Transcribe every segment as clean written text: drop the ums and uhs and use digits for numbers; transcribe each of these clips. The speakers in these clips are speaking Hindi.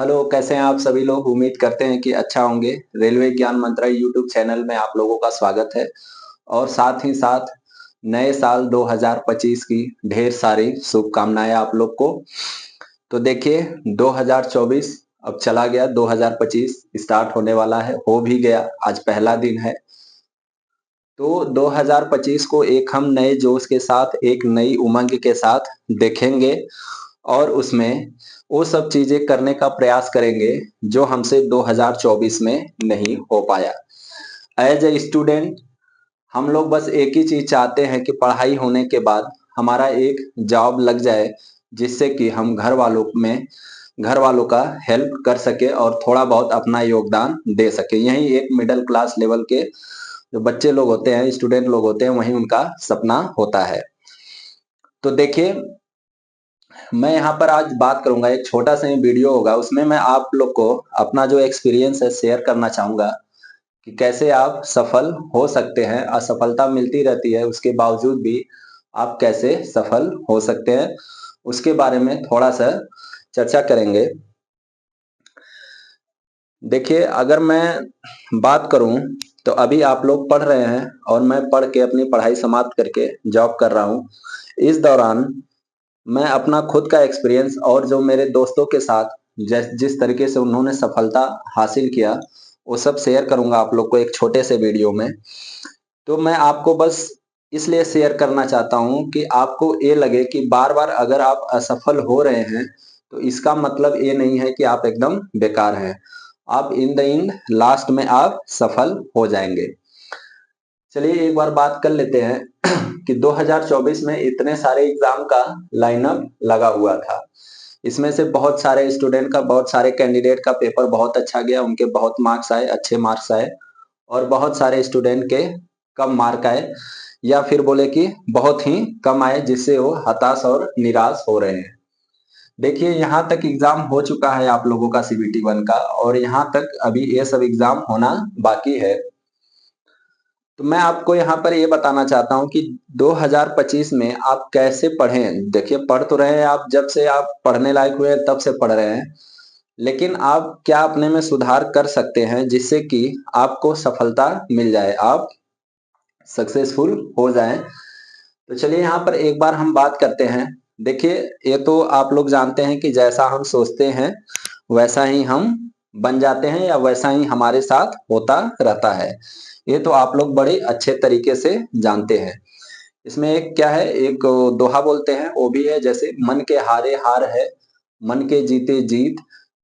हेलो, कैसे हैं आप सभी लोग। उम्मीद करते हैं कि अच्छा होंगे। रेलवे ज्ञान मंत्रालय यूट्यूब चैनल में आप लोगों का स्वागत है और साथ ही साथ नए साल 2025 की ढेर सारी शुभकामनाएं आप लोग को। तो देखिए, 2024 अब चला गया, 2025 स्टार्ट होने वाला है, हो भी गया, आज पहला दिन है। तो 2025 को एक हम नए जोश के साथ, एक नई उमंग के साथ देखेंगे और उसमें वो सब चीजें करने का प्रयास करेंगे जो हमसे 2024 में नहीं हो पाया। एज ए स्टूडेंट हम लोग बस एक ही चीज चाहते हैं कि पढ़ाई होने के बाद हमारा एक जॉब लग जाए, जिससे कि हम घर वालों का हेल्प कर सके और थोड़ा बहुत अपना योगदान दे सके। यही एक मिडिल क्लास लेवल के जो बच्चे लोग होते हैं, स्टूडेंट लोग होते हैं, वही उनका सपना होता है। तो देखिए, मैं यहाँ पर आज बात करूंगा, एक छोटा सा ही वीडियो होगा, उसमें मैं आप लोग को अपना जो एक्सपीरियंस है शेयर करना चाहूंगा कि कैसे आप सफल हो सकते हैं। असफलता मिलती रहती है, उसके बावजूद भी आप कैसे सफल हो सकते हैं, उसके बारे में थोड़ा सा चर्चा करेंगे। देखिए, अगर मैं बात करूं तो अभी आप लोग पढ़ रहे हैं और मैं पढ़ के अपनी पढ़ाई समाप्त करके जॉब कर रहा हूं। इस दौरान मैं अपना खुद का एक्सपीरियंस और जो मेरे दोस्तों के साथ जिस तरीके से उन्होंने सफलता हासिल किया, वो सब शेयर करूंगा आप लोग को एक छोटे से वीडियो में। तो मैं आपको बस इसलिए शेयर करना चाहता हूं कि आपको ये लगे कि बार बार अगर आप असफल हो रहे हैं तो इसका मतलब ये नहीं है कि आप एकदम बेकार हैं। आप इन द एंड लास्ट में आप सफल हो जाएंगे। चलिए एक बार बात कर लेते हैं कि 2024 में इतने सारे एग्जाम का लाइनअप लगा हुआ था। इसमें से बहुत सारे स्टूडेंट का, बहुत सारे कैंडिडेट का पेपर बहुत अच्छा गया, उनके बहुत मार्क्स आए, अच्छे मार्क्स आए। और बहुत सारे स्टूडेंट के कम मार्क आए, या फिर बोले कि बहुत ही कम आए, जिससे वो हताश और निराश हो रहे हैं। देखिए, यहाँ तक एग्जाम हो चुका है आप लोगों का सीबीटी 1 का, और यहाँ तक अभी ये सब एग्जाम होना बाकी है। तो मैं आपको यहाँ पर ये बताना चाहता हूँ कि 2025 में आप कैसे पढ़ें। देखिए, पढ़ तो रहे हैं आप, जब से आप पढ़ने लायक हुए हैं तब से पढ़ रहे हैं, लेकिन आप क्या अपने में सुधार कर सकते हैं जिससे कि आपको सफलता मिल जाए, आप सक्सेसफुल हो जाएं। तो चलिए यहाँ पर एक बार हम बात करते हैं। देखिए, ये तो आप लोग जानते हैं कि जैसा हम सोचते हैं वैसा ही हम बन जाते हैं, या वैसा ही हमारे साथ होता रहता है। ये तो आप लोग बड़े अच्छे तरीके से जानते हैं। इसमें एक क्या है, एक दोहा बोलते हैं, वो भी है जैसे, मन के हारे हार है, मन के जीते जीत,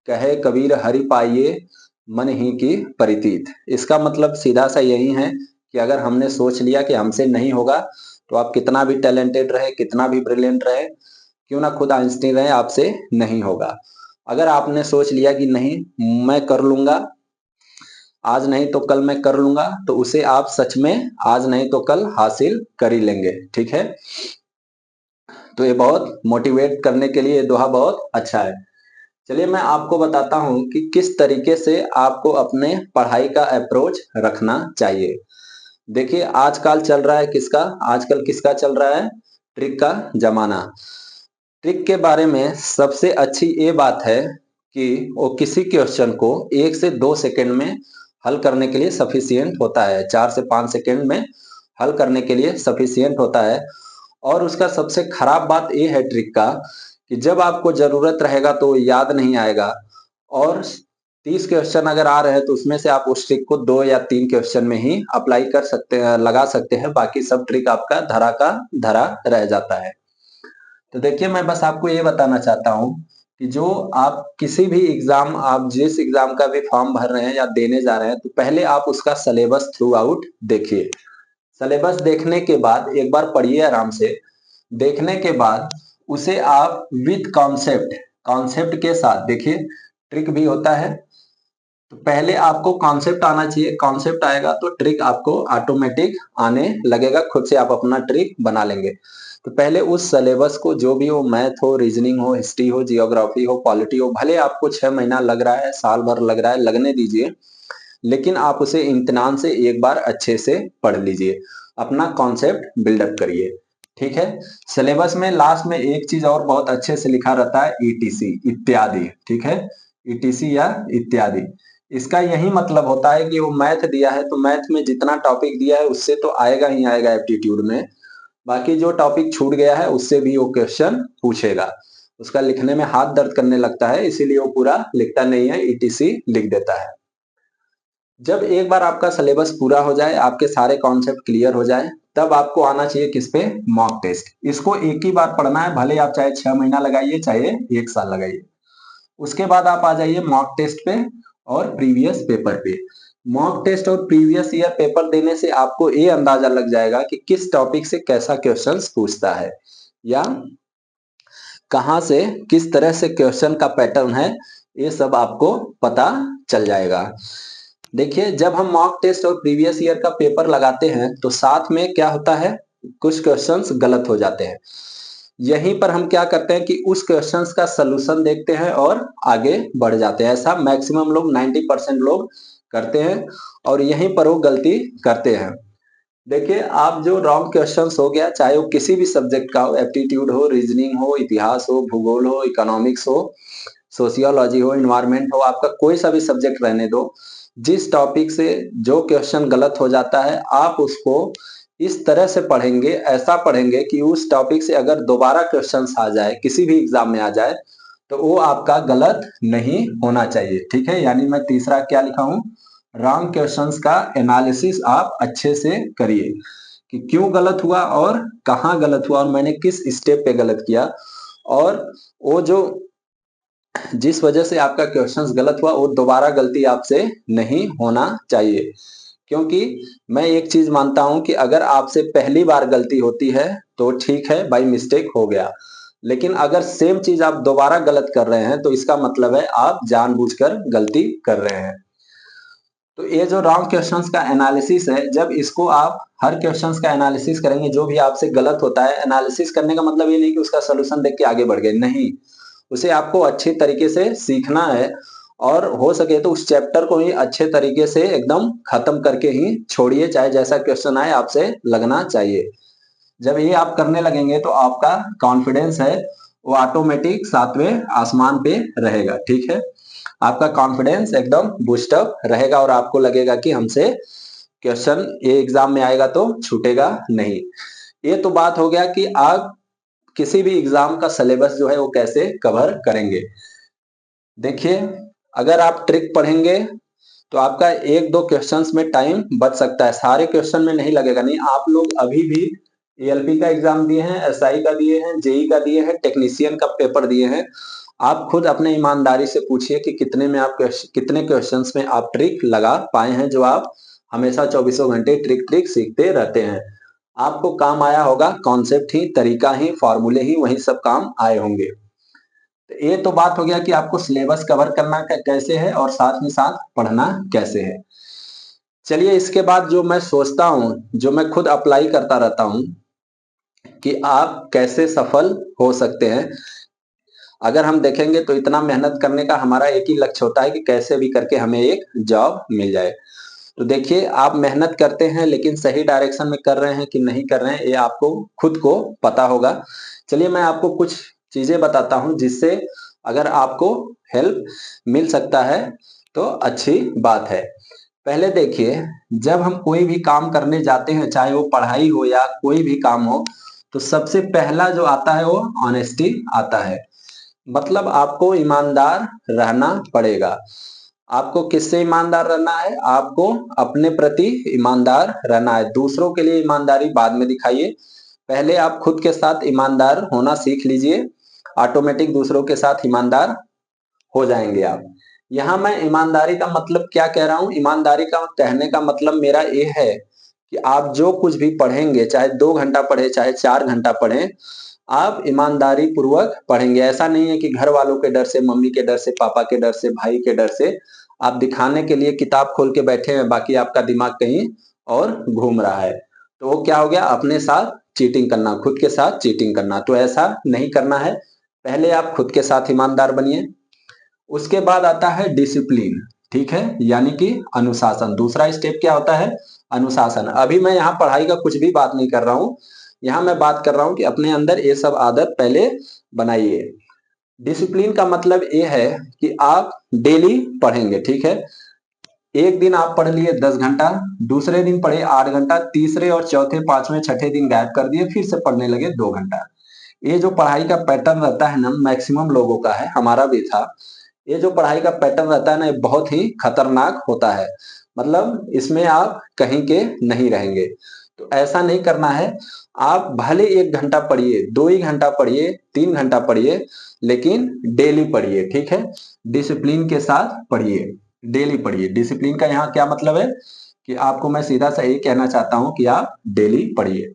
कहे कबीर हरि पाइये, मन ही की परितीत। इसका मतलब सीधा सा यही है कि अगर हमने सोच लिया कि हमसे नहीं होगा, तो आप कितना भी टैलेंटेड रहे, कितना भी ब्रिलियंट रहे, क्यों ना खुद आइंस्टीन रहे, आपसे नहीं होगा। अगर आपने सोच लिया कि नहीं, मैं कर लूंगा, आज नहीं तो कल मैं कर लूंगा, तो उसे आप सच में आज नहीं तो कल हासिल कर ही लेंगे। ठीक है, तो ये बहुत मोटिवेट करने के लिए ये दोहा बहुत अच्छा है। चलिए मैं आपको बताता हूँ कि किस तरीके से आपको अपने पढ़ाई का अप्रोच रखना चाहिए। देखिए, आजकल चल रहा है किसका, आजकल किसका चल रहा है, ट्रिक का जमाना। ट्रिक के बारे में सबसे अच्छी ये बात है कि वो किसी क्वेश्चन को 1 से 2 सेकंड में हल करने के लिए सफिशियंट होता है, 4 से 5 सेकंड में हल करने के लिए सफिशियंट होता है। और उसका सबसे खराब बात ये है ट्रिक का, कि जब आपको जरूरत रहेगा तो याद नहीं आएगा। और 30 क्वेश्चन अगर आ रहे हैं तो उसमें से आप उस ट्रिक को 2 या 3 क्वेश्चन में ही अप्लाई कर सकते हैं, लगा सकते हैं, बाकी सब ट्रिक आपका धरा का धरा रह जाता है। तो देखिए, मैं बस आपको ये बताना चाहता हूँ कि जो आप किसी भी एग्जाम, आप जिस एग्जाम का भी फॉर्म भर रहे हैं या देने जा रहे हैं, तो पहले आप उसका सिलेबस थ्रू आउट देखिए। सिलेबस देखने के बाद एक बार पढ़िए आराम से। देखने के बाद उसे आप विद कॉन्सेप्ट, कॉन्सेप्ट के साथ देखिए। ट्रिक भी होता है, तो पहले आपको कॉन्सेप्ट आना चाहिए, कॉन्सेप्ट आएगा तो ट्रिक आपको ऑटोमेटिक आने लगेगा, खुद से आप अपना ट्रिक बना लेंगे। तो पहले उस सिलेबस को, जो भी हो, मैथ हो, रीजनिंग हो, हिस्ट्री हो, जियोग्राफी हो, पॉलिटी हो, भले आपको 6 महीना लग रहा है, साल भर लग रहा है, लगने दीजिए, लेकिन आप उसे इम्तिनान से एक बार अच्छे से पढ़ लीजिए, अपना कॉन्सेप्ट बिल्डअप करिए। ठीक है, सिलेबस में लास्ट में एक चीज और बहुत अच्छे से लिखा रहता है, ईटीसी, इत्यादि। ठीक है, ईटीसी या इत्यादि। इसका यही मतलब होता है कि वो मैथ दिया है तो मैथ में जितना टॉपिक दिया है उससे तो आएगा ही आएगा एप्टीट्यूड में, बाकी जो टॉपिक छूट गया है उससे भी वो क्वेश्चन पूछेगा। उसका लिखने में हाथ दर्द करने लगता है, इसीलिए वो पूरा लिखता नहीं है, ईटीसी लिख देता है। जब एक बार आपका सिलेबस पूरा हो जाए, आपके सारे कॉन्सेप्ट क्लियर हो जाए, तब आपको आना चाहिए किस पे, मॉक टेस्ट। इसको एक ही बार पढ़ना है, भले आप चाहे 6 महीना लगाइए चाहे 1 साल लगाइए। उसके बाद आप आ जाइए मॉक टेस्ट पे और प्रीवियस पेपर पे। मॉक टेस्ट और प्रीवियस ईयर पेपर देने से आपको ये अंदाजा लग जाएगा कि किस टॉपिक से कैसा क्वेश्चंस पूछता है, या कहां से किस तरह से क्वेश्चन का पैटर्न है, ये सब आपको पता चल जाएगा। देखिए, जब हम मॉक टेस्ट और प्रीवियस ईयर का पेपर लगाते हैं तो साथ में क्या होता है, कुछ क्वेश्चंस गलत हो जाते हैं। यहीं पर हम क्या करते हैं कि उस क्वेश्चंस का सलूशन देखते हैं और आगे बढ़ जाते हैं। ऐसा मैक्सिमम लोग 90% लोग करते हैं और यहीं पर वो गलती करते हैं। देखिए, आप जो रॉन्ग क्वेश्चंस हो गया, चाहे वो किसी भी सब्जेक्ट का हो, एप्टीट्यूड हो, रीजनिंग हो, इतिहास हो, भूगोल हो, इकोनॉमिक्स हो, सोशियोलॉजी हो, इन्वायरमेंट हो, आपका कोई सा भी सब्जेक्ट रहने दो, जिस टॉपिक से जो क्वेश्चन गलत हो जाता है आप उसको इस तरह से पढ़ेंगे, ऐसा पढ़ेंगे कि उस टॉपिक से अगर दोबारा क्वेश्चंस आ जाए, किसी भी एग्जाम में आ जाए, तो वो आपका गलत नहीं होना चाहिए। ठीक है, यानी मैं तीसरा क्या लिखा हूं, रॉन्ग क्वेश्चंस का एनालिसिस आप अच्छे से करिए कि क्यों गलत हुआ और कहाँ गलत हुआ और मैंने किस स्टेप पे गलत किया, और वो जो जिस वजह से आपका क्वेश्चंस गलत हुआ वो दोबारा गलती आपसे नहीं होना चाहिए। क्योंकि मैं एक चीज मानता हूं कि अगर आपसे पहली बार गलती होती है तो ठीक है, बाई मिस्टेक हो गया, लेकिन अगर सेम चीज आप दोबारा गलत कर रहे हैं तो इसका मतलब है आप जानबूझकर गलती कर रहे हैं। तो ये जो रॉन्ग क्वेश्चंस का एनालिसिस है, जब इसको आप हर क्वेश्चंस का एनालिसिस करेंगे, जो भी आपसे गलत होता है, एनालिसिस करने का मतलब ये नहीं कि उसका सोल्यूशन देख के आगे बढ़ गए, नहीं, उसे आपको अच्छे तरीके से सीखना है और हो सके तो उस चैप्टर को ही अच्छे तरीके से एकदम खत्म करके ही छोड़िए, चाहे जैसा क्वेश्चन आए आपसे लगना चाहिए। जब ये आप करने लगेंगे तो आपका कॉन्फिडेंस है वो ऑटोमेटिक 7वें आसमान पे रहेगा। ठीक है, आपका कॉन्फिडेंस एकदम बूस्टअप रहेगा और आपको लगेगा कि हमसे क्वेश्चन ये एग्जाम में आएगा तो छूटेगा नहीं। ये तो बात हो गया कि आप किसी भी एग्जाम का सिलेबस जो है वो कैसे कवर करेंगे। देखिए, अगर आप ट्रिक पढ़ेंगे तो आपका एक दो क्वेश्चंस में टाइम बच सकता है, सारे क्वेश्चन में नहीं लगेगा। नहीं, आप लोग अभी भी एएलपी का एग्जाम दिए हैं, एसआई का दिए हैं, जेई का दिए हैं, टेक्नीशियन का पेपर दिए हैं, आप खुद अपने ईमानदारी से पूछिए कि कितने क्वेश्चंस में आप ट्रिक लगा पाए हैं, जो आप हमेशा चौबीसों घंटे ट्रिक ट्रिक सीखते रहते हैं। आपको काम आया होगा, कॉन्सेप्ट ही, तरीका ही, फॉर्मूले ही, वही सब काम आए होंगे। तो ये तो बात हो गया कि आपको सिलेबस कवर करना कैसे है और साथ में साथ पढ़ना कैसे है। चलिए, इसके बाद जो मैं सोचता हूँ, जो मैं खुद अप्लाई करता रहता हूँ कि आप कैसे सफल हो सकते हैं। अगर हम देखेंगे तो इतना मेहनत करने का हमारा एक ही लक्ष्य होता है कि कैसे भी करके हमें एक जॉब मिल जाए। तो देखिए, आप मेहनत करते हैं लेकिन सही डायरेक्शन में कर रहे हैं कि नहीं कर रहे हैं, ये आपको खुद को पता होगा। चलिए, मैं आपको कुछ चीजें बताता हूं जिससे अगर आपको हेल्प मिल सकता है तो अच्छी बात है। पहले देखिए, जब हम कोई भी काम करने जाते हैं, चाहे वो पढ़ाई हो या कोई भी काम हो, तो सबसे पहला जो आता है वो ऑनेस्टी आता है। मतलब आपको ईमानदार रहना पड़ेगा। आपको किससे ईमानदार रहना है, आपको अपने प्रति ईमानदार रहना है। दूसरों के लिए ईमानदारी बाद में दिखाइए, पहले आप खुद के साथ ईमानदार होना सीख लीजिए, ऑटोमेटिक दूसरों के साथ ईमानदार हो जाएंगे आप। यहाँ मैं ईमानदारी का मतलब क्या कह रहा हूँ, ईमानदारी का कहने का मतलब मेरा ये है कि आप जो कुछ भी पढ़ेंगे, चाहे 2 घंटा पढ़े चाहे 4 घंटा पढ़े, आप ईमानदारी पूर्वक पढ़ेंगे। ऐसा नहीं है कि घर वालों के डर से, मम्मी के डर से, पापा के डर से, भाई के डर से आप दिखाने के लिए किताब खोल के बैठे हैं, बाकी आपका दिमाग कहीं और घूम रहा है। तो वो क्या हो गया, अपने साथ चीटिंग करना, खुद के साथ चीटिंग करना। तो ऐसा नहीं करना है, पहले आप खुद के साथ ईमानदार बनिए। उसके बाद आता है डिसिप्लिन। ठीक है, यानी कि अनुशासन। दूसरा स्टेप क्या होता है, अनुशासन। अभी मैं यहाँ पढ़ाई का कुछ भी बात नहीं कर रहा हूँ, यहाँ मैं बात कर रहा हूँ कि अपने अंदर ये सब आदत पहले बनाइए। डिसिप्लिन का मतलब ये है कि आप डेली पढ़ेंगे, ठीक है। एक दिन आप पढ़ लिए 10 घंटा, दूसरे दिन पढ़े 8 घंटा, तीसरे और चौथे पांचवें छठे दिन गायब कर दिए, फिर से पढ़ने लगे 2 घंटा। ये जो पढ़ाई का पैटर्न रहता है ना, मैक्सिमम लोगों का है, हमारा भी था। ये जो पढ़ाई का पैटर्न रहता है ना, ये बहुत ही खतरनाक होता है। मतलब इसमें आप कहीं के नहीं रहेंगे। तो ऐसा नहीं करना है। आप भले 1 घंटा पढ़िए, 2 ही घंटा पढ़िए, 3 घंटा पढ़िए, लेकिन डेली पढ़िए, ठीक है। डिसिप्लिन के साथ पढ़िए, डेली पढ़िए। डिसिप्लिन का यहाँ क्या मतलब है कि आपको मैं सीधा सा यही कहना चाहता हूँ कि आप डेली पढ़िए।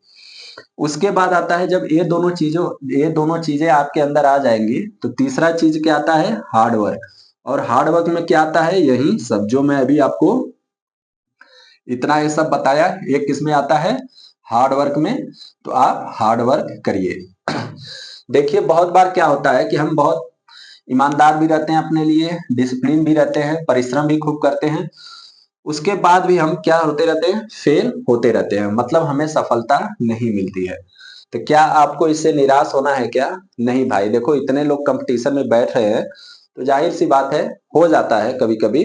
उसके बाद आता है, जब ये दोनों चीजें आपके अंदर आ जाएंगी, तो तीसरा चीज क्या आता है, हार्ड वर्क। और हार्ड वर्क में क्या आता है, यही सब जो मैं अभी आपको इतना ये सब बताया, ये किस में आता है, हार्ड वर्क में। तो आप हार्ड वर्क करिए। देखिए बहुत बार क्या होता है कि हम बहुत ईमानदार भी रहते हैं अपने लिए, डिसिप्लिन भी रहते हैं, परिश्रम भी खूब करते हैं, उसके बाद भी हम क्या होते रहते हैं, फेल होते रहते हैं, मतलब हमें सफलता नहीं मिलती है। तो क्या आपको इससे निराश होना है क्या? नहीं भाई, देखो इतने लोग कंपटीशन में बैठ रहे हैं, तो जाहिर सी बात है, हो जाता है कभी कभी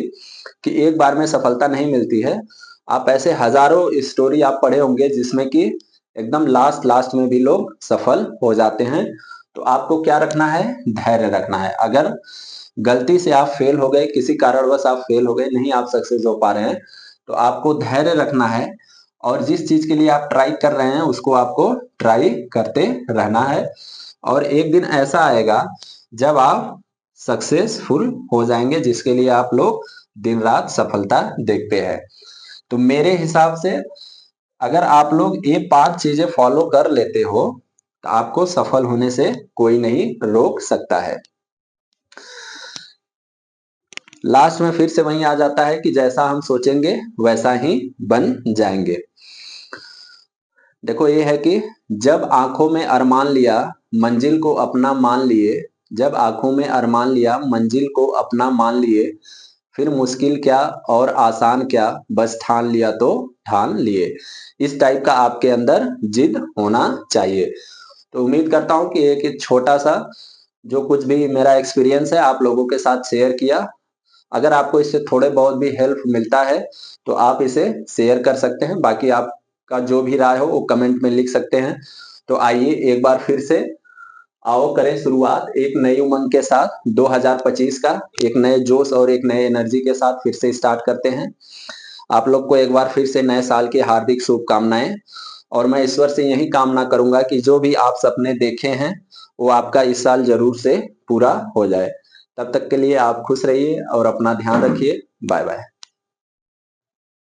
कि एक बार में सफलता नहीं मिलती है। आप ऐसे हजारों स्टोरी आप पढ़े होंगे जिसमें कि एकदम लास्ट लास्ट में भी लोग सफल हो जाते हैं। तो आपको क्या रखना है, धैर्य रखना है। अगर गलती से आप फेल हो गए, किसी कारणवश आप फेल हो गए, नहीं आप सक्सेस हो पा रहे हैं, तो आपको धैर्य रखना है। और जिस चीज के लिए आप ट्राई कर रहे हैं उसको आपको ट्राई करते रहना है। और एक दिन ऐसा आएगा जब आप सक्सेसफुल हो जाएंगे, जिसके लिए आप लोग दिन रात सफलता देखते हैं। तो मेरे हिसाब से अगर आप लोग ये 5 चीजें फॉलो कर लेते हो, तो आपको सफल होने से कोई नहीं रोक सकता है। लास्ट में फिर से वही आ जाता है कि जैसा हम सोचेंगे वैसा ही बन जाएंगे। देखो ये है कि जब आंखों में अरमान लिया, मंजिल को अपना मान लिए, जब आंखों में अरमान लिया, मंजिल को अपना मान लिए, फिर मुश्किल क्या और आसान क्या, बस ठान लिया तो ठान लिए। इस टाइप का आपके अंदर जिद होना चाहिए। तो उम्मीद करता हूं कि एक छोटा सा जो कुछ भी मेरा एक्सपीरियंस है आप लोगों के साथ शेयर किया। अगर आपको इससे थोड़े बहुत भी हेल्प मिलता है तो आप इसे शेयर कर सकते हैं। बाकी आपका जो भी राय हो वो कमेंट में लिख सकते हैं। तो आइए एक बार फिर से आओ करें शुरुआत एक नई उमंग के साथ, 2025 का एक नए जोश और एक नए एनर्जी के साथ फिर से स्टार्ट करते हैं। आप लोग को एक बार फिर से नए साल की हार्दिक शुभकामनाएं। और मैं ईश्वर से यही कामना करूंगा कि जो भी आप सपने देखे हैं वो आपका इस साल जरूर से पूरा हो जाए। तब तक के लिए आप खुश रहिए और अपना ध्यान रखिए। Bye bye.